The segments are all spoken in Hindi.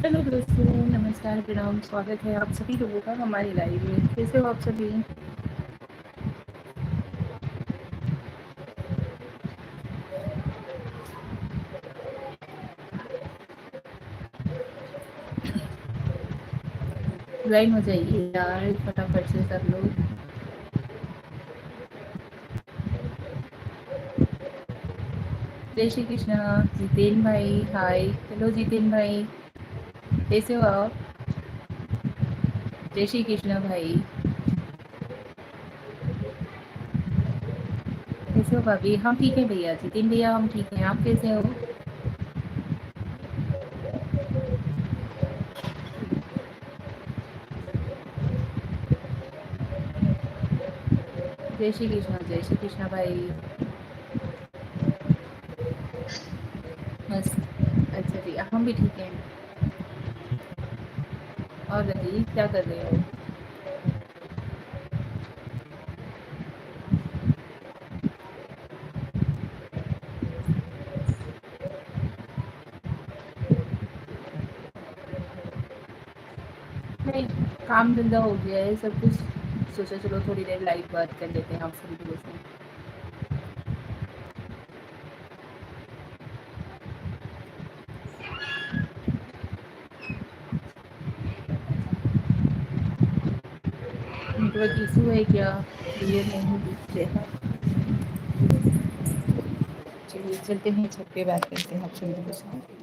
हेलो दोस्तों, नमस्कार, प्रणाम, स्वागत है आप सभी लोगों का हमारी लाइव में। कैसे हो आप सभी? ज्वाइन हो जाइए यार फटाफट से सब लोग। जय श्री कृष्णा। जितेन भाई हाय। हेलो जितेन भाई, कैसे हो आप? जय श्री कृष्णा भाई। कैसे हो भाभी? हम ठीक है भैया। जितेन भैया हम ठीक हैं, आप कैसे हो? जय श्री कृष्णा, जय श्री कृष्णा भाई। मस्त। अच्छा जी, हम भी ठीक हैं। और बताइए क्या कर रहे हो? नहीं, काम धंधा हो गया है सब कुछ। सोचा चलो थोड़ी देर लाइव बात कर लेते हैं आप सभी लोगों से। नेटवर्क इशू है क्या? क्लियर नहीं दिख रहा। चलिए चलते हैं छत पे, बात करते हैं आप सभी लोगों से।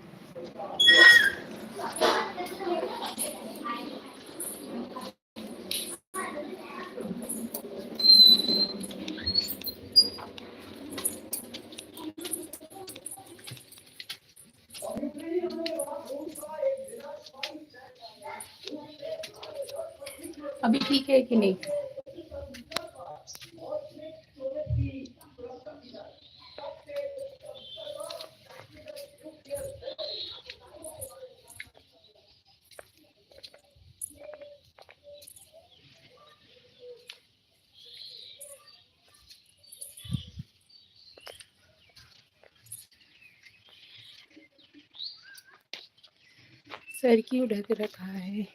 अभी ठीक है कि नहीं? सर क्यों ढक रखा है?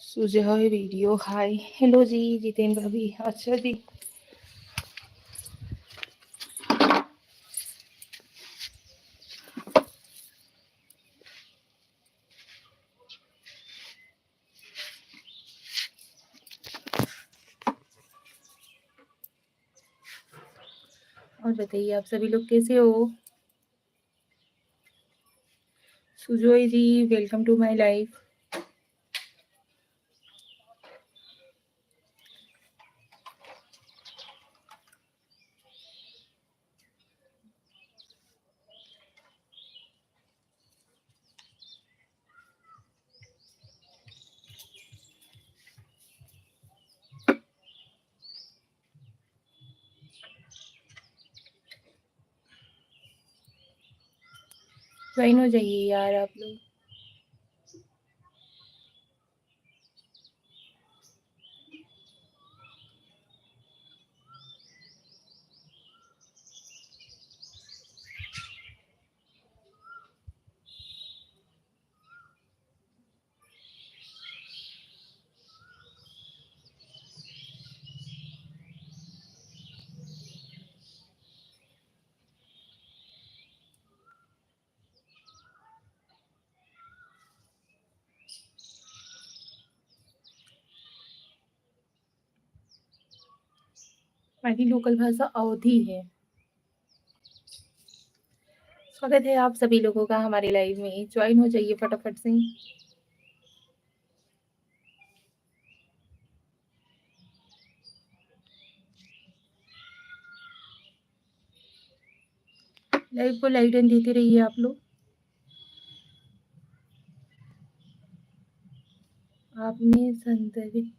सुजय वीडियो हाय। हेलो जी जितेंद्र भाभी। अच्छा जी। और बताइए आप सभी लोग कैसे हो? Sujoy ji, welcome to my life. Join हो जाइए यार आप लोग। हमारी लोकल भाषा अवधी है। स्वागत है आप सभी लोगों का हमारे लाइव में। ज्वाइन हो जाइए फटाफट से। लाइव को लाइटन देते रहिए आप लोग। आपने संदर्भित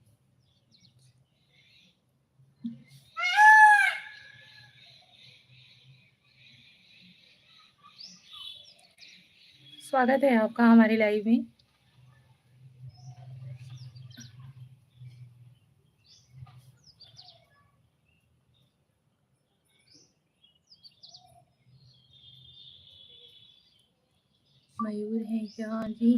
स्वागत है आपका हमारे लाइव में। मयूर हैं क्या जी?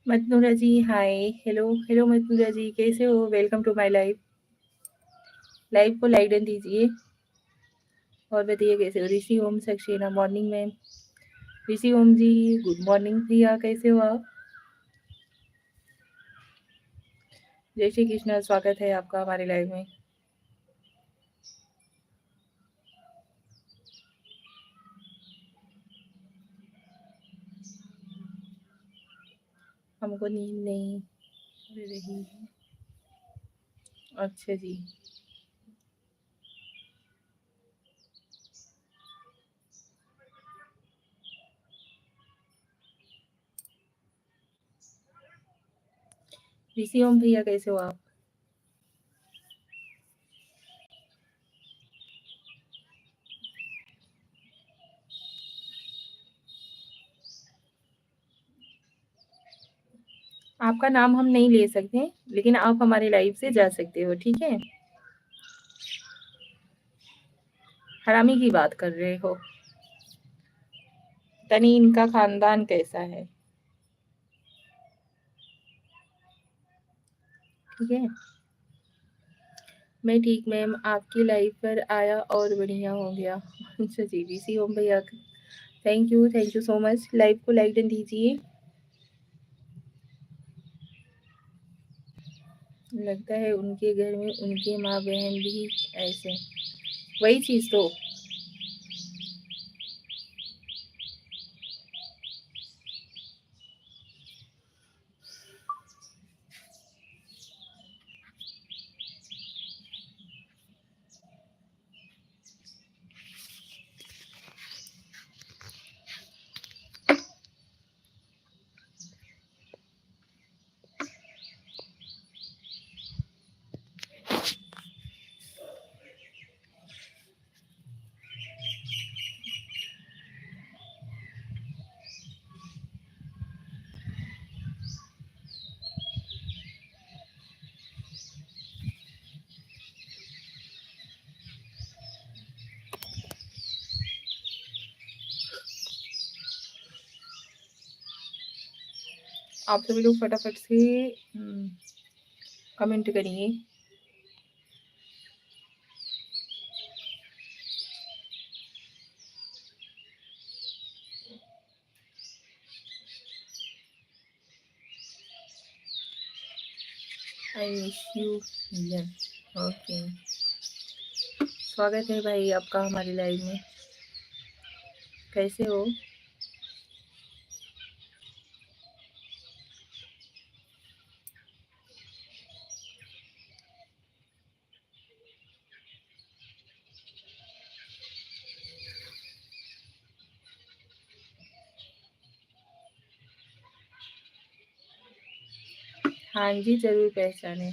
मतनूरा जी हाय, हेलो हेलो मतनूरा जी, कैसे हो? Welcome to my live. Live को लाइक डन दीजिए और बताइए कैसे हो? ऋषि ओम सक्सेना मॉर्निंग में। ऋषि ओम जी गुड मॉर्निंग भैया, कैसे हो आप? जय श्री कृष्ण, स्वागत है आपका हमारे लाइव में। हमको नींद नहीं आ रही है। अच्छा जी। ऋषि ओम भैया कैसे हो आप? आपका नाम हम नहीं ले सकते, लेकिन आप हमारे लाइव से जा सकते हो, ठीक है? हरामी की बात कर रहे हो? तनी इनका खानदान कैसा है, ठीक है? मैं ठीक मैम, आपकी लाइव पर आया और बढ़िया हो गया। अच्छा जी, ऋषि ओम भैया thank you so much. Live को लाइक डन दीजिए। लगता है उनके घर में उनके माँ बहन भी ऐसे, वही चीज़ तो। आप सभी लोग फटाफट से कमेंट करिए। I wish you vision. Okay, स्वागत है भाई आपका हमारे लाइव में। कैसे हो? हाँ जी, जरूर पहचाने।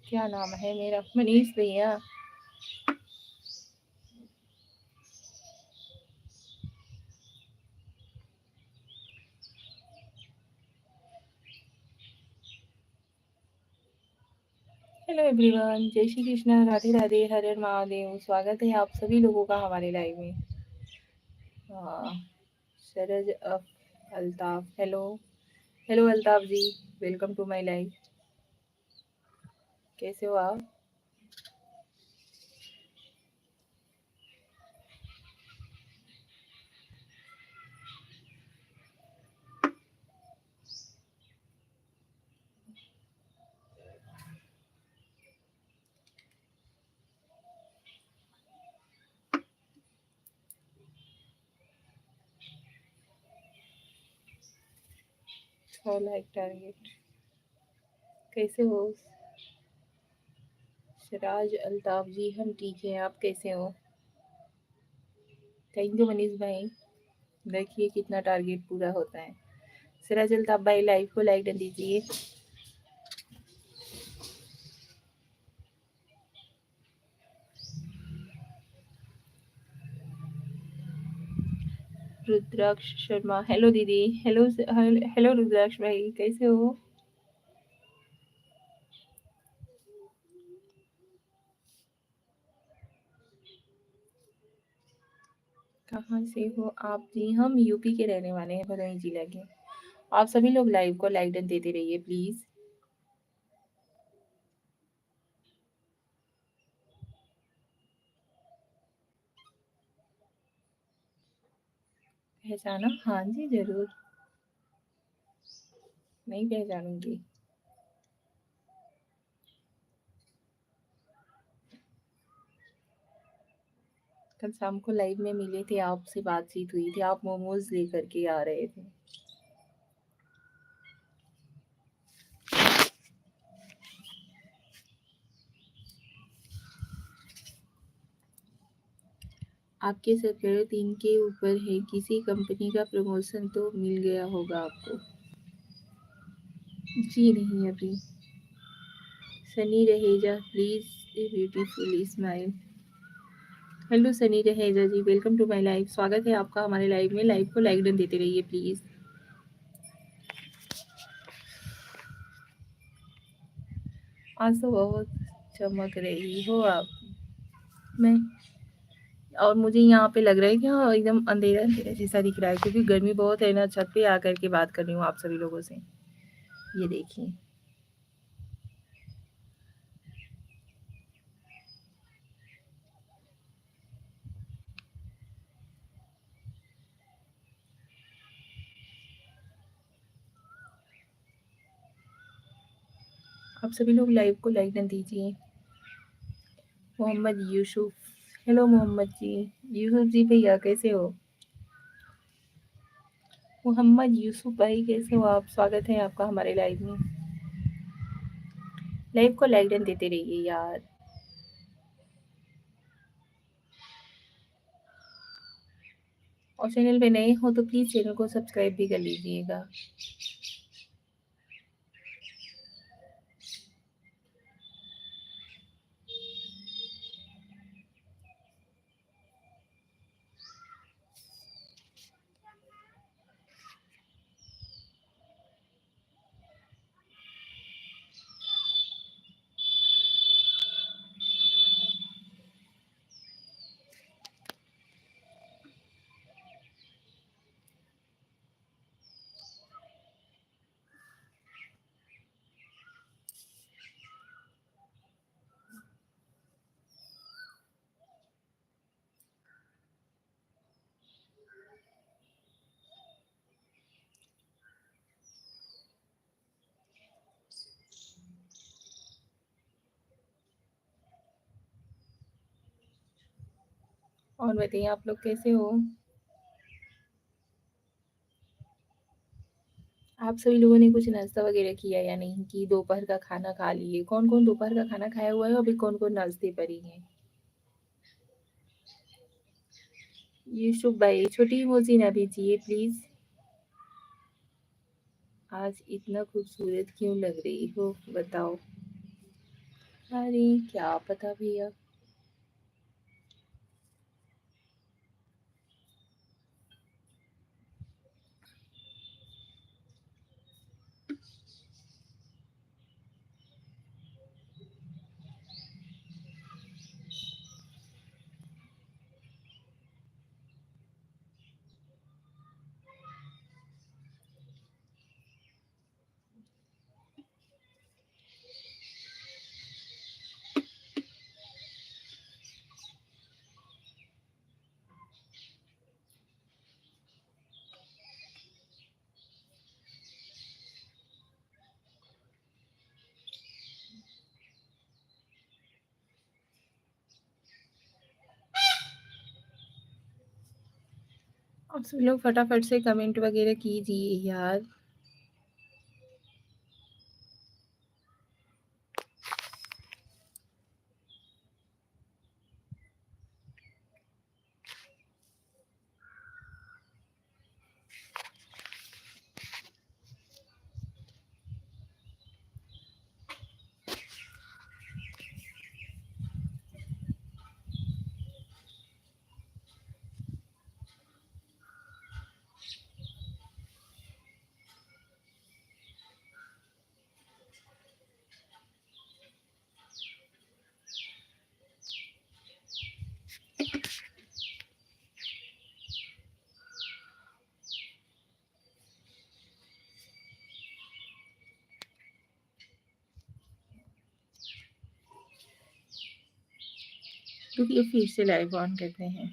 क्या नाम है मेरा? मनीष भैया। हेलो एवरीवन, जय श्री कृष्ण, राधे राधे, हर हर महादेव। स्वागत है आप सभी लोगों का हमारे लाइव में। हाँ, शरज Altaf, hello. Hello Altaf ji, welcome to my life. कैसे हो आप? और लाइक टारगेट, कैसे हो? सिराज अल्ताफ जी, हम ठीक हैं, आप कैसे हो? थैंक यू मनीष भाई। देखिए कितना टारगेट पूरा होता है। सिराज अल्ताफ भाई, लाइव को लाइक डन दीजिए। रुद्राक्ष शर्मा, हेलो दीदी। हेलो हेलो रुद्राक्ष भाई, कैसे हो? कहाँ से हो आप जी? हम यूपी के रहने वाले हैं, भदोही जिला के। आप सभी लोग लाइव को लाइक डन देते रहिए प्लीज। पहचाना? हाँ जी जरूर। नहीं पहचानूंगी। कल शाम को लाइव में मिले थे, आपसे बातचीत हुई थी, आप मोमोज लेकर के आ रहे थे। आपके सर 3 के ऊपर है, किसी कंपनी का प्रमोशन तो मिल गया होगा आपको। जी नहीं अभी। Sunny Raheja please, a beautiful smile. Hello Sunny Raheja ji, welcome to my live. स्वागत है आपका हमारे लाइव में। लाइव को लाइक डन देते रहिए प्लीज। आज तो बहुत चमक रही हो आप। मैं और मुझे यहाँ पे लग रहा है कि हाँ एकदम अंधेरा अंधेरा जैसा दिख रहा है, क्योंकि गर्मी बहुत है ना। छत पे आकर के बात कर रही हूँ आप सभी लोगों से। ये देखिए। आप सभी लोग लाइव को लाइक डन दीजिए। मोहम्मद यूसुफ, हेलो मोहम्मद जी। यूसुफ जी भैया कैसे हो? मोहम्मद यूसुफ भाई कैसे हो आप? स्वागत है आपका हमारे लाइव में। लाइव को लाइक डन देते रहिए यार। और चैनल पे नए हो तो प्लीज चैनल को सब्सक्राइब भी कर लीजिएगा। और बताइए आप लोग कैसे हो? आप सभी लोगों ने कुछ नाश्ता वगैरह किया या नहीं, कि दोपहर का खाना खा लिए? कौन कौन दोपहर का खाना खाया हुआ है? अभी कौन कौन नाश्ते पर ही है? यूसुफ भाई, छोटी इमोजी ना भेजिए प्लीज। आज इतना खूबसूरत क्यों लग रही हो बताओ? अरे क्या पता भैया। आप सब लोग फटाफट से कमेंट वगैरह कीजिए यार। रुकिए फिर से लाइव ऑन करते हैं।